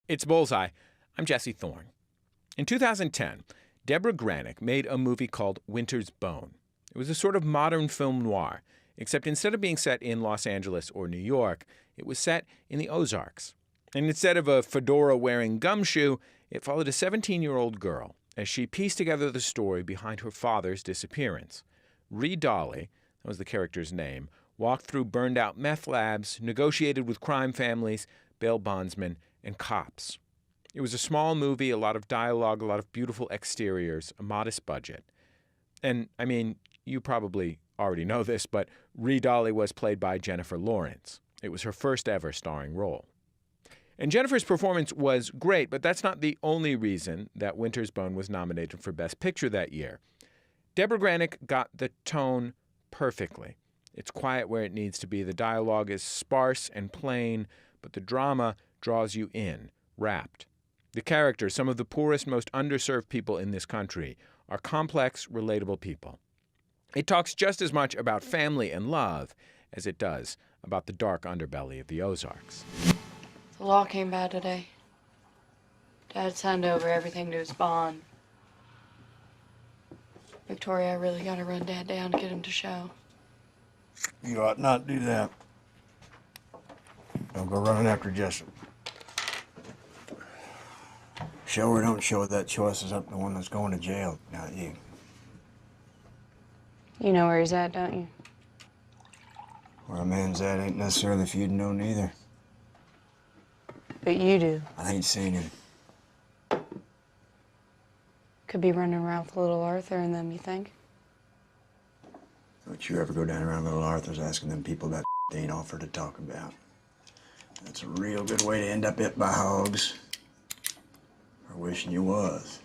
It's Bullseye. I'm Jesse Thorn. In 2010, Debra Granik made a movie called Winter's Bone. It was a sort of modern film noir, except instead of being set in Los Angeles or New York, it was set in the Ozarks. And instead of a fedora-wearing gumshoe, it followed a 17-year-old girl as she pieced together the story behind her father's disappearance. Ree Dolly, that was the character's name, walked through burned-out meth labs, negotiated with crime families, bail bondsmen, and cops. It was a small movie, a lot of dialogue, a lot of beautiful exteriors, a modest budget. And, I mean, you probably already know this, but Ree Dolly was played by Jennifer Lawrence. It was her first ever starring role. And Jennifer's performance was great, but that's not the only reason that Winter's Bone was nominated for Best Picture that year. Debra Granik got the tone perfectly. It's quiet where it needs to be. The dialogue is sparse and plain, but the drama draws you in, wrapped. The characters, some of the poorest, most underserved people in this country, are complex, relatable people. It talks just as much about family and love as it does about the dark underbelly of the Ozarks. The law came bad today. Dad signed over everything to his bond. Victoria, I really gotta run Dad down to get him to show. You ought not do that. Don't go running after Jessup. Show or don't show, that choice is up to the one that's going to jail, not you. You know where he's at, don't you? Where a man's at ain't necessarily for you to know neither. But you do. I ain't seen him. Could be running around with little Arthur and them, you think? Don't you ever go down around little Arthur's asking them people that they ain't offered to talk about. That's a real good way to end up hit by hogs. Or wishing you was.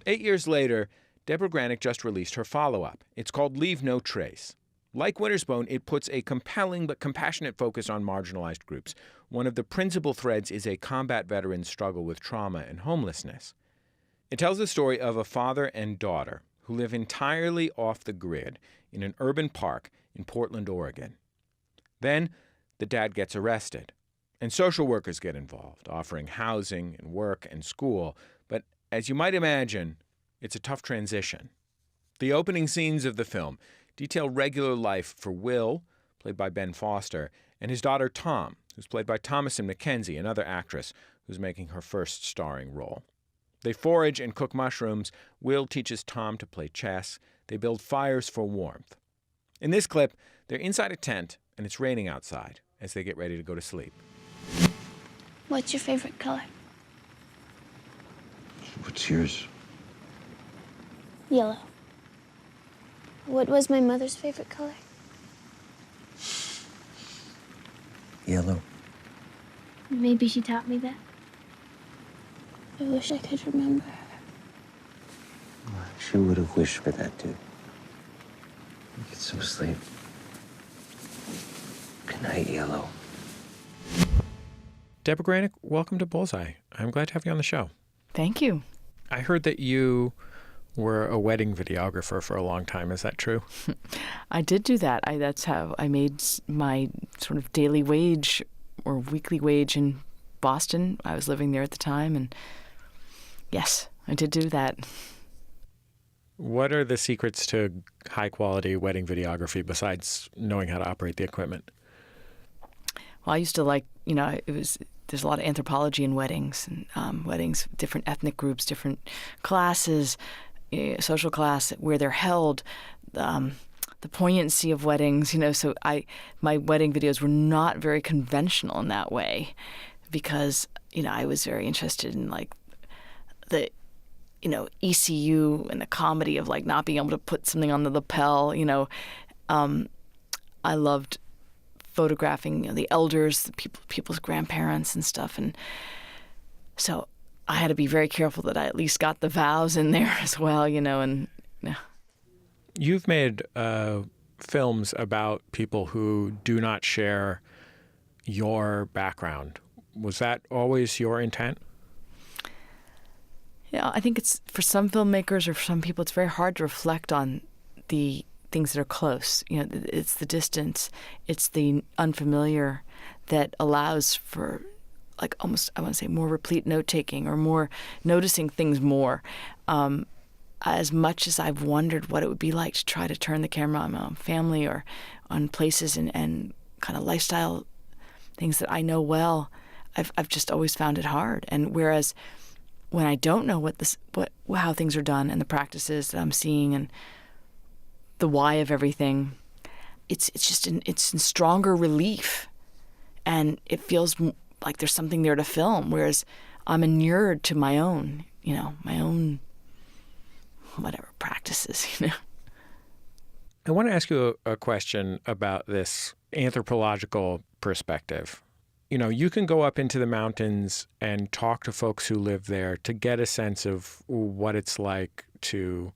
8 years later, Debra Granik just released her follow-up. It's called Leave No Trace. Like Winter's Bone, it puts a compelling but compassionate focus on marginalized groups. One of the principal threads is a combat veteran's struggle with trauma and homelessness. It tells the story of a father and daughter who live entirely off the grid in an urban park in Portland, Oregon. Then the dad gets arrested, and social workers get involved, offering housing and work and school. But as you might imagine, it's a tough transition. The opening scenes of the film detail regular life for Will, played by Ben Foster, and his daughter Tom, who's played by Thomasin McKenzie, another actress who's making her first starring role. They forage and cook mushrooms. Will teaches Tom to play chess. They build fires for warmth. In this clip, they're inside a tent, and it's raining outside as they get ready to go to sleep. What's your favorite color? What's yours? Yellow. What was my mother's favorite color? Yellow. Maybe she taught me that. I wish I could remember. She would have wished for that, too. Get some sleep. Good night, Yellow. Debra Granik, welcome to Bullseye. I'm glad to have you on the show. Thank you. I heard that you were a wedding videographer for a long time. Is that true? I did do that. That's how I made my sort of daily wage or weekly wage in Boston. I was living there at the time, and yes, I did do that. What are the secrets to high-quality wedding videography besides knowing how to operate the equipment? Well, I used to there's a lot of anthropology in weddings, and weddings, different ethnic groups, different classes, social class, where they're held, the poignancy of weddings, so my wedding videos were not very conventional in that way because, I was very interested in the ECU and the comedy of not being able to put something on the lapel, I loved photographing the elders, the people's grandparents and stuff, and so I had to be very careful that I at least got the vows in there as well, and. You've made films about people who do not share your background. Was that always your intent? Yeah, I think it's for some filmmakers or for some people, it's very hard to reflect on the things that are close. It's the distance, it's the unfamiliar that allows for like almost, I want to say, more replete note-taking or more noticing things more. As much as I've wondered what it would be like to try to turn the camera on my own family or on places and kind of lifestyle things that I know well, I've just always found it hard. And whereas when I don't know how things are done and the practices that I'm seeing and the why of everything, it's in stronger relief, and it feels like there's something there to film. Whereas I'm inured to my own whatever practices. I want to ask you a question about this anthropological perspective. You can go up into the mountains and talk to folks who live there to get a sense of what it's like to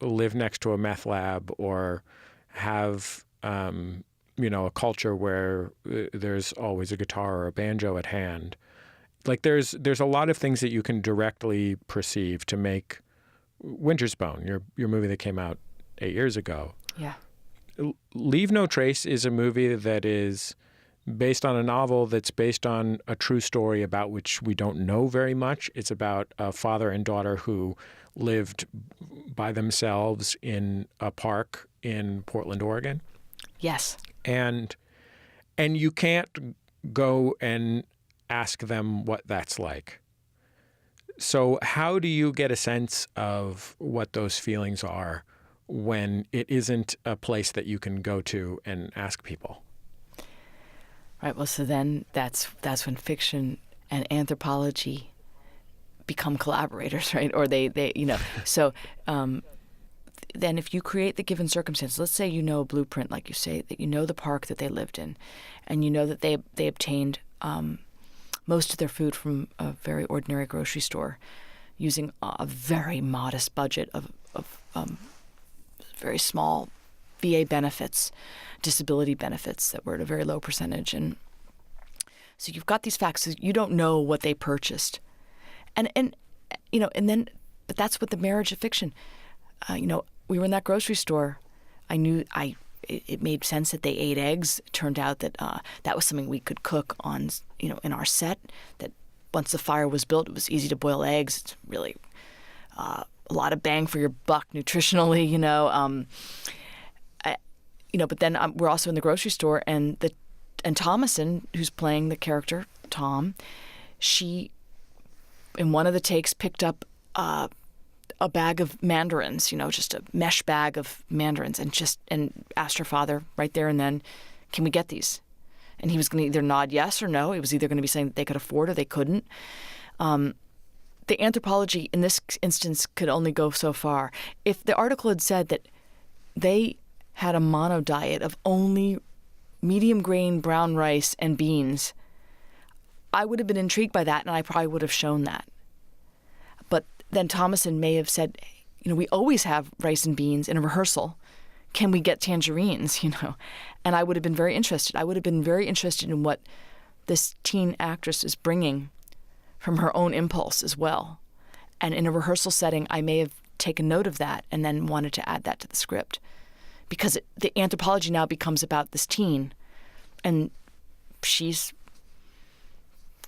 live next to a meth lab or have, a culture where there's always a guitar or a banjo at hand. Like there's a lot of things that you can directly perceive to make Winter's Bone, your movie that came out 8 years ago. Yeah. Leave No Trace is a movie that is based on a novel that's based on a true story about which we don't know very much. It's about a father and daughter who lived by themselves in a park in Portland, Oregon. Yes. And you can't go and ask them what that's like. So how do you get a sense of what those feelings are when it isn't a place that you can go to and ask people? Right. Well, so then that's when fiction and anthropology become collaborators, right? Or they So then if you create the given circumstance, let's say a blueprint, like you say, that the park that they lived in, and that they obtained most of their food from a very ordinary grocery store, using a very modest budget of very small VA benefits, disability benefits that were at a very low percentage. And so you've got these facts. So you don't know what they purchased. But that's what the marriage of fiction. We were in that grocery store. I knew it made sense that they ate eggs. It turned out that that was something we could cook on, in our set, that once the fire was built, it was easy to boil eggs. It's really a lot of bang for your buck nutritionally, but then we're also in the grocery store, and Thomason, who's playing the character Tom, she, in one of the takes, picked up a bag of mandarins, just a mesh bag of mandarins, and asked her father right there and then, "Can we get these?" And he was going to either nod yes or no. It was either going to be saying that they could afford or they couldn't. The anthropology in this instance could only go so far. If the article had said that they had a mono diet of only medium grain brown rice and beans, I would have been intrigued by that, and I probably would have shown that. But then Thomason may have said, we always have rice and beans in a rehearsal. Can we get tangerines, And I would have been very interested. I would have been very interested in what this teen actress is bringing from her own impulse as well. And in a rehearsal setting, I may have taken note of that and then wanted to add that to the script. Because the anthropology now becomes about this teen, and she's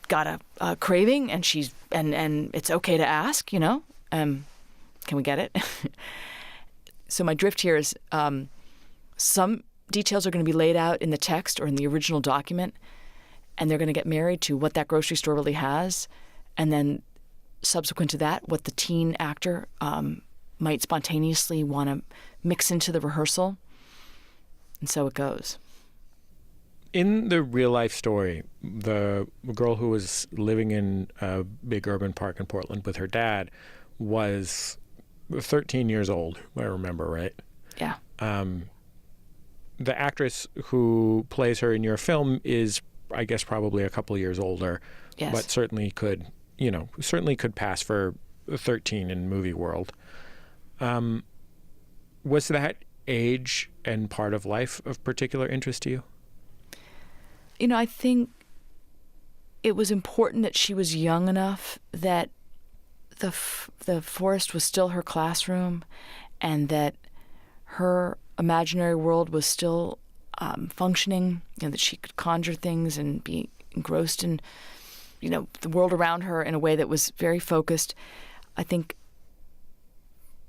got a craving, and and it's okay to ask, can we get it? So my drift here is some details are going to be laid out in the text or in the original document, and they're going to get married to what that grocery store really has, and then subsequent to that, what the teen actor might spontaneously want to mix into the rehearsal, and so it goes. In the real-life story, the girl who was living in a big urban park in Portland with her dad was 13 years old, if I remember right. Yeah. The actress who plays her in your film is, I guess, probably a couple of years older, yes, but certainly could pass for 13 in movie world. Was that age and part of life of particular interest to you? I think it was important that she was young enough that the forest was still her classroom, and that her imaginary world was still functioning, that she could conjure things and be engrossed in, the world around her in a way that was very focused. I think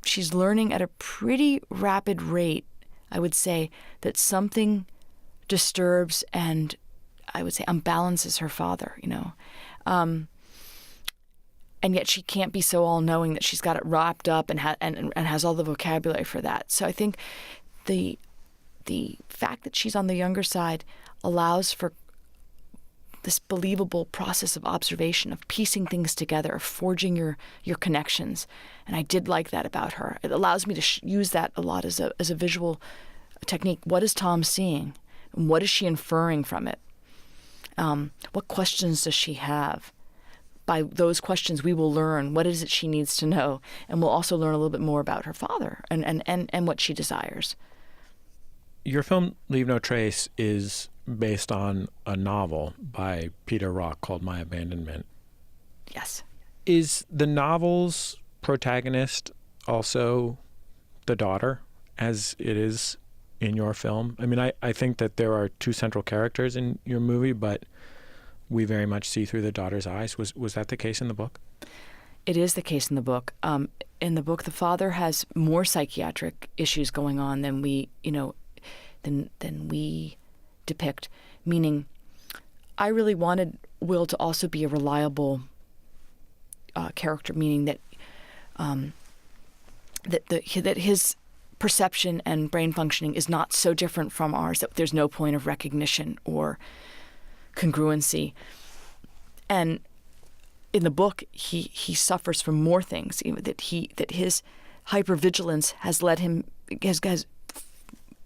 she's learning at a pretty rapid rate, I would say, that something disturbs and I would say unbalances her father, and yet she can't be so all-knowing that she's got it wrapped up and has all the vocabulary for that. So I think the fact that she's on the younger side allows for this believable process of observation, of piecing things together, of forging your connections. And I did like that about her. It allows me to use that a lot as a visual technique. What is Tom seeing? And what is she inferring from it? What questions does she have? By those questions, we will learn what is it she needs to know, and we'll also learn a little bit more about her father and what she desires. Your film, Leave No Trace, is based on a novel by Peter Rock called My Abandonment. Yes. Is the novel's protagonist also the daughter, as it is in your film? I mean, I think that there are two central characters in your movie, but we very much see through the daughter's eyes. Was that the case in the book? It is the case in the book. In the book, the father has more psychiatric issues going on than we depict. Meaning, I really wanted Will to also be a reliable character. Meaning that that his perception and brain functioning is not so different from ours that there's no point of recognition or congruency. And in the book, he suffers from more things. That his hypervigilance has led him has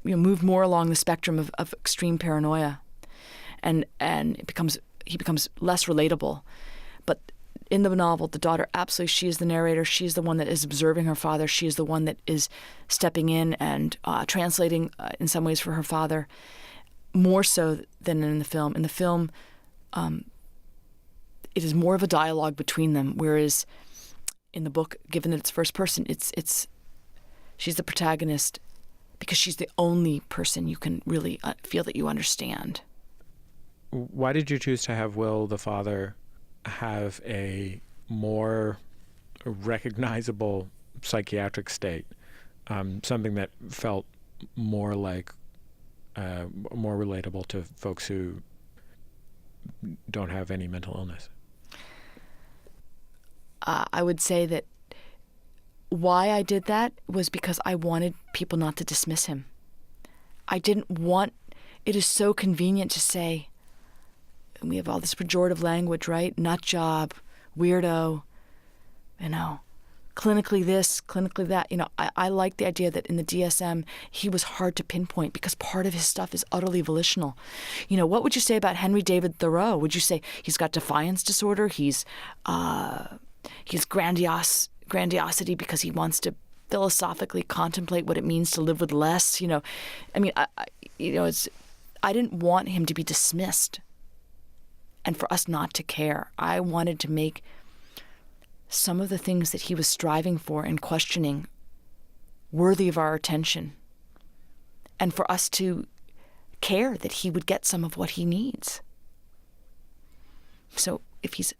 moved more along the spectrum of extreme paranoia, and he becomes less relatable. But in the novel, the daughter, absolutely, she is the narrator. She is the one that is observing her father. She is the one that is stepping in and translating in some ways for her father, more so than in the film. In the film, it is more of a dialogue between them, whereas in the book, given that it's first person, it's she's the protagonist because she's the only person you can really feel that you understand. Why did you choose to have Will, the father, have a more recognizable psychiatric state, something that felt more like more relatable to folks who don't have any mental illness? I would say that why I did that was because I wanted people not to dismiss him. I didn't want, it is so convenient to say, and we have all this pejorative language, right? Nut job, weirdo, clinically this, clinically that. I like the idea that in the DSM, he was hard to pinpoint because part of his stuff is utterly volitional. What would you say about Henry David Thoreau? Would you say he's got defiance disorder? He's grandiosity because he wants to philosophically contemplate what it means to live with less. I didn't want him to be dismissed and for us not to care. I wanted to make some of the things that he was striving for and questioning worthy of our attention, and for us to care that he would get some of what he needs. So if he's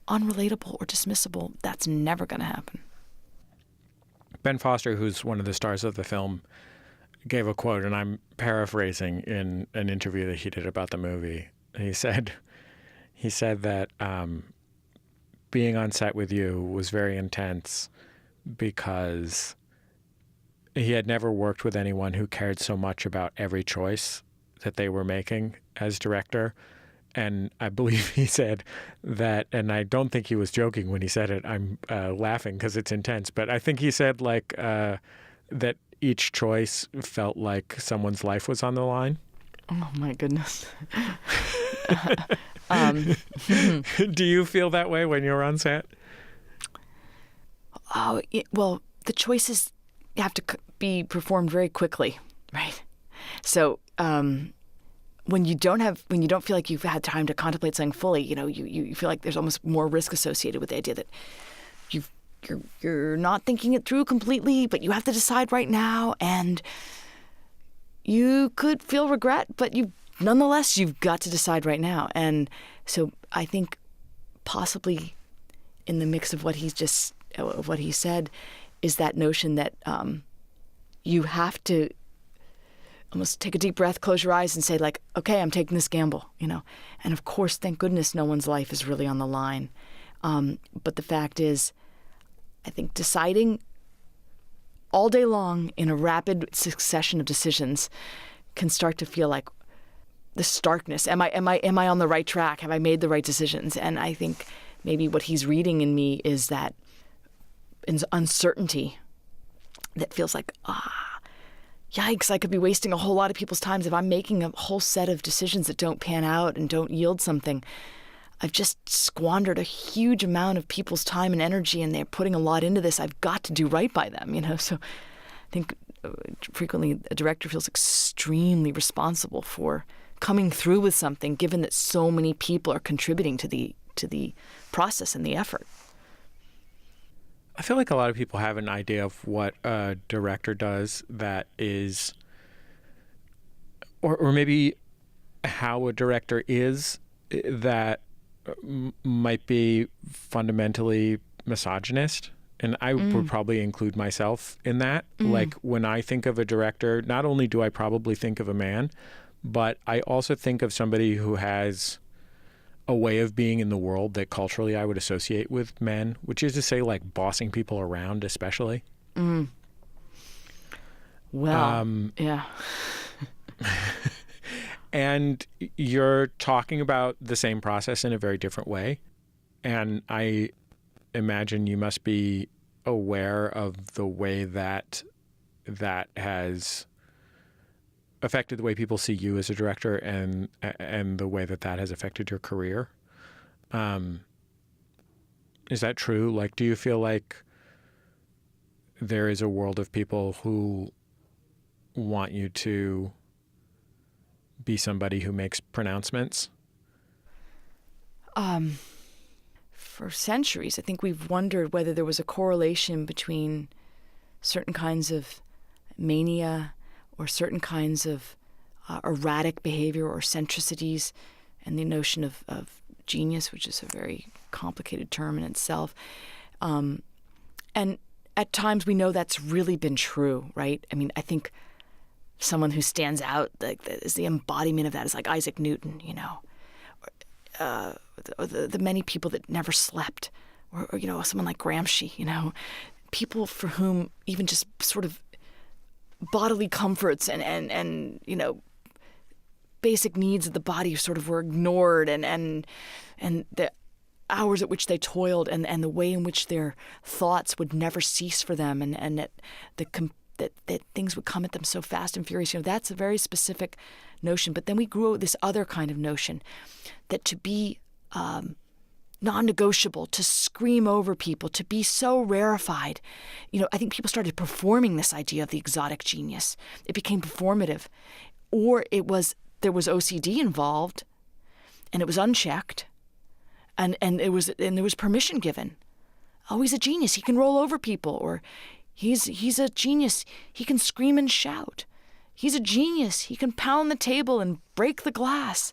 unrelatable or dismissible, that's never going to happen. Ben Foster, who's one of the stars of the film, gave a quote, and I'm paraphrasing, in an interview that he did about the movie. He said that being on set with you was very intense because he had never worked with anyone who cared so much about every choice that they were making as director. And I believe he said that, and I don't think he was joking when he said it. I'm laughing because it's intense. But I think he said that each choice felt like someone's life was on the line. Oh, my goodness. Do you feel that way when you're on set? Oh, well, the choices have to be performed very quickly, right? So when you don't feel like you've had time to contemplate something fully, you feel like there's almost more risk associated with the idea that you're not thinking it through completely, but you have to decide right now. And you could feel regret, but nonetheless, you've got to decide right now. And so I think possibly in the mix of what he said is that notion that you have to almost take a deep breath, close your eyes, and say, like, okay, I'm taking this gamble, And of course, thank goodness no one's life is really on the line. But the fact is, I think deciding all day long in a rapid succession of decisions can start to feel like the starkness. Am I on the right track? Have I made the right decisions? And I think maybe what he's reading in me is that uncertainty that feels like, yikes, I could be wasting a whole lot of people's time if I'm making a whole set of decisions that don't pan out and don't yield something. I've just squandered a huge amount of people's time and energy, and they're putting a lot into this. I've got to do right by them, So I think frequently a director feels extremely responsible for coming through with something, given that so many people are contributing to the process and the effort. I feel like a lot of people have an idea of what a director does that is, or maybe how a director is, that might be fundamentally misogynist. And I would probably include myself in that. Like, when I think of a director, not only do I probably think of a man, but I also think of somebody who has a way of being in the world that culturally I would associate with men, which is to say, like, bossing people around, especially. Well, yeah. And you're talking about the same process in a very different way. And I imagine you must be aware of the way that has affected the way people see you as a director, and the way that has affected your career. Is that true? Like, do you feel like there is a world of people who want you to be somebody who makes pronouncements? For centuries, I think we've wondered whether there was a correlation between certain kinds of mania or certain kinds of erratic behavior or centricities, and the notion of genius, which is a very complicated term in itself. And at times we know that's really been true, right? I mean, I think someone who stands out like is the embodiment of that is like Isaac Newton, or the many people that never slept, or someone like Gramsci, people for whom even just sort of bodily comforts and basic needs of the body sort of were ignored, and the hours at which they toiled, and the way in which their thoughts would never cease for them, and that things would come at them so fast and furious. That's a very specific notion. But then we grew this other kind of notion that to be non-negotiable, to scream over people, to be so rarefied. I think people started performing this idea of the exotic genius. It became performative. Or there was OCD involved, and it was unchecked, and there was permission given. Oh, he's a genius. He can roll over people. Or he's a genius. He can scream and shout. He's a genius. He can pound the table and break the glass.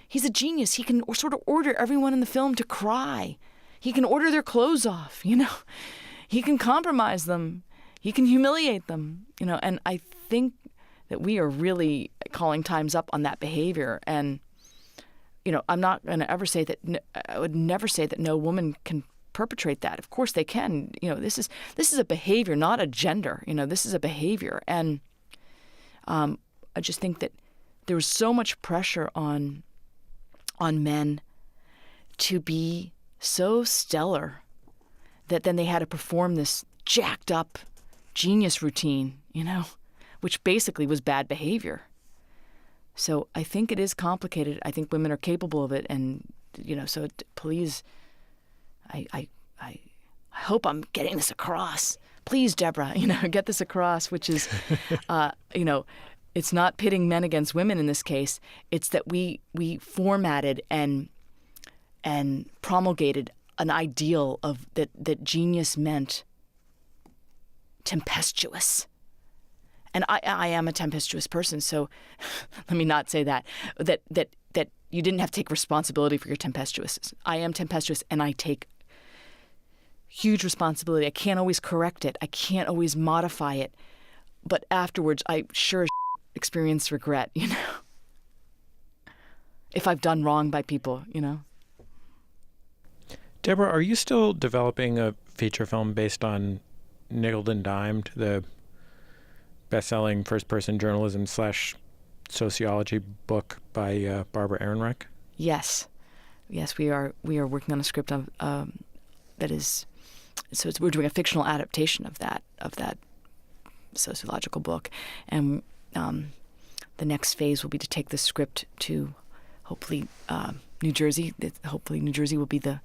He's a genius. He can sort of order everyone in the film to cry. He can order their clothes off, He can compromise them. He can humiliate them, And I think that we are really calling times up on that behavior. And, I'm not going to ever say that, I would never say that no woman can perpetrate that. Of course they can. This is a behavior, not a gender. This is a behavior. And I just think that there was so much pressure on men to be so stellar that then they had to perform this jacked up genius routine, which basically was bad behavior. So I think it is complicated. I think women are capable of it. And, so please, I hope I'm getting this across. Please, Debra, get this across, which is, it's not pitting men against women in this case. It's that we formatted and promulgated an ideal of that genius meant tempestuous And I am a tempestuous person, so let me not say that you didn't have to take responsibility for your tempestuousness. I am tempestuous, and I take huge responsibility. I can't always correct it. I can't always modify it. But afterwards, I sure as experience regret, if I've done wrong by people, Debra, are you still developing a feature film based on Nickeled and Dimed, the best-selling first-person journalism / sociology book by Barbara Ehrenreich? Yes, we are working on a script of that is. So we're doing a fictional adaptation of that sociological book, and the next phase will be to take the script to hopefully New Jersey. Hopefully New Jersey will be the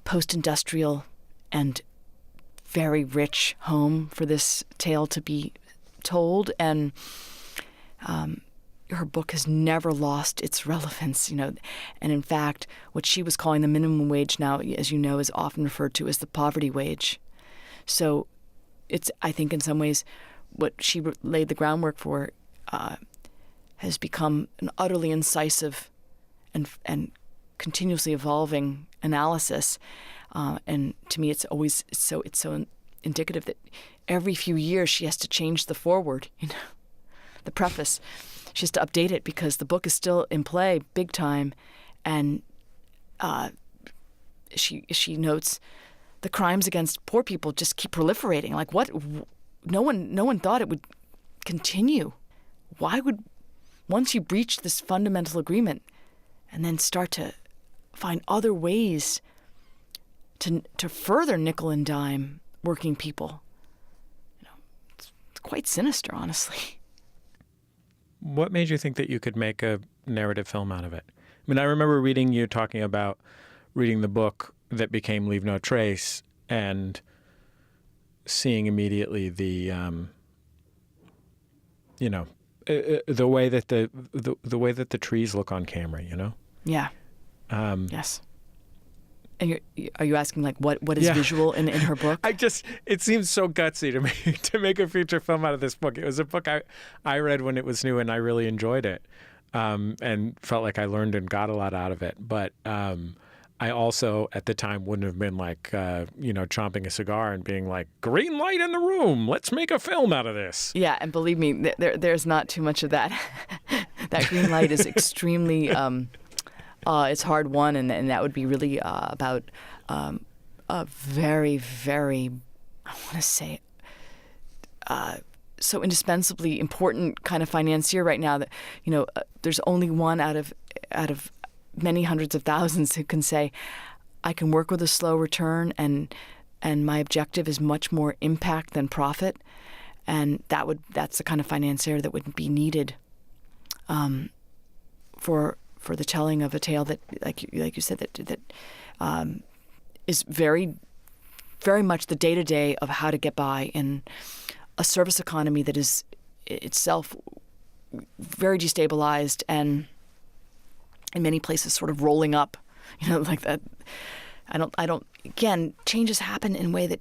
post-industrial and very rich home for this tale to be told, and her book has never lost its relevance, and in fact, what she was calling the minimum wage now, as you know, is often referred to as the poverty wage. So it's, I think in some ways, what she laid the groundwork for has become an utterly incisive and continuously evolving analysis. And to me, it's so indicative that every few years she has to change the foreword, the preface. She has to update it because the book is still in play big time, and she notes the crimes against poor people just keep proliferating. Like what? No one thought it would continue. Why would, once you breach this fundamental agreement and then start to find other ways to further nickel and dime working people? It's quite sinister, honestly. What made you think that you could make a narrative film out of it? I mean, I remember reading you talking about reading the book that became Leave No Trace and seeing immediately the way that the way that the trees look on camera, Yeah. Yes. And are you asking like what is visual in her book? It seems so gutsy to me to make a feature film out of this book. It was a book I read when it was new and I really enjoyed it, and felt like I learned and got a lot out of it. But I also at the time wouldn't have been like chomping a cigar and being like, green light in the room, let's make a film out of this. Yeah, and believe me, there's not too much of that. That green light is extremely. It's hard won, and that would be really about a very, very, I want to say, so indispensably important kind of financier right now that there's only one out of many hundreds of thousands who can say, I can work with a slow return, and my objective is much more impact than profit, and that's the kind of financier that would be needed for the telling of a tale that, like you said, that is very, very much the day-to-day of how to get by in a service economy that is itself very destabilized and in many places sort of rolling up, like that. I don't. Again, changes happen in a way that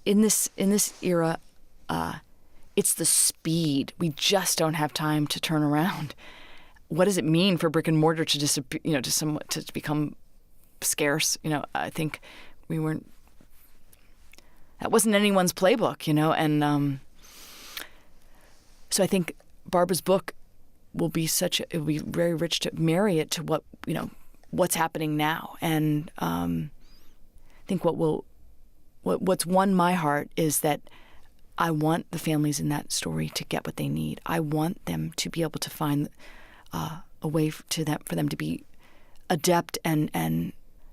in this era, it's the speed. We just don't have time to turn around. What does it mean for brick and mortar to disappear? To become scarce? I think we weren't. That wasn't anyone's playbook, and so I think Barbara's book will be it will be very rich to marry it to what what's happening now, and I think what's won my heart is that I want the families in that story to get what they need. I want them to be able to find a way for them to be adept and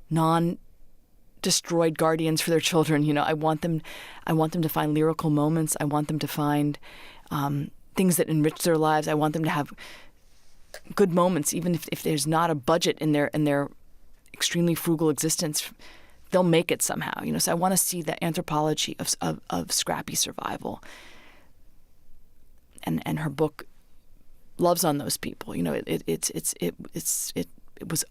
non-destroyed guardians for their children. I want them to find lyrical moments. I want them to find things that enrich their lives. I want them to have good moments, even if there's not a budget in their extremely frugal existence. They'll make it somehow. So I want to see the anthropology of scrappy survival. And her book loves on those people. It was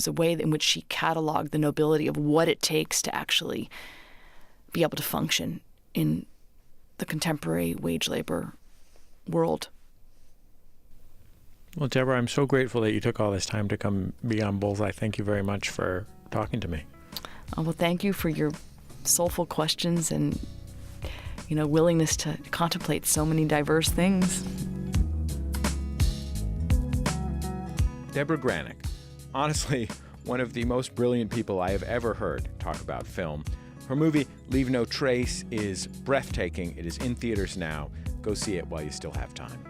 a way in which she cataloged the nobility of what it takes to actually be able to function in the contemporary wage labor world. Well, Debra, I'm so grateful that you took all this time to come be on Bullseye. Thank you very much for talking to me. Well, thank you for your soulful questions and, willingness to contemplate so many diverse things. Debra Granik, honestly, one of the most brilliant people I have ever heard talk about film. Her movie, Leave No Trace, is breathtaking. It is in theaters now. Go see it while you still have time.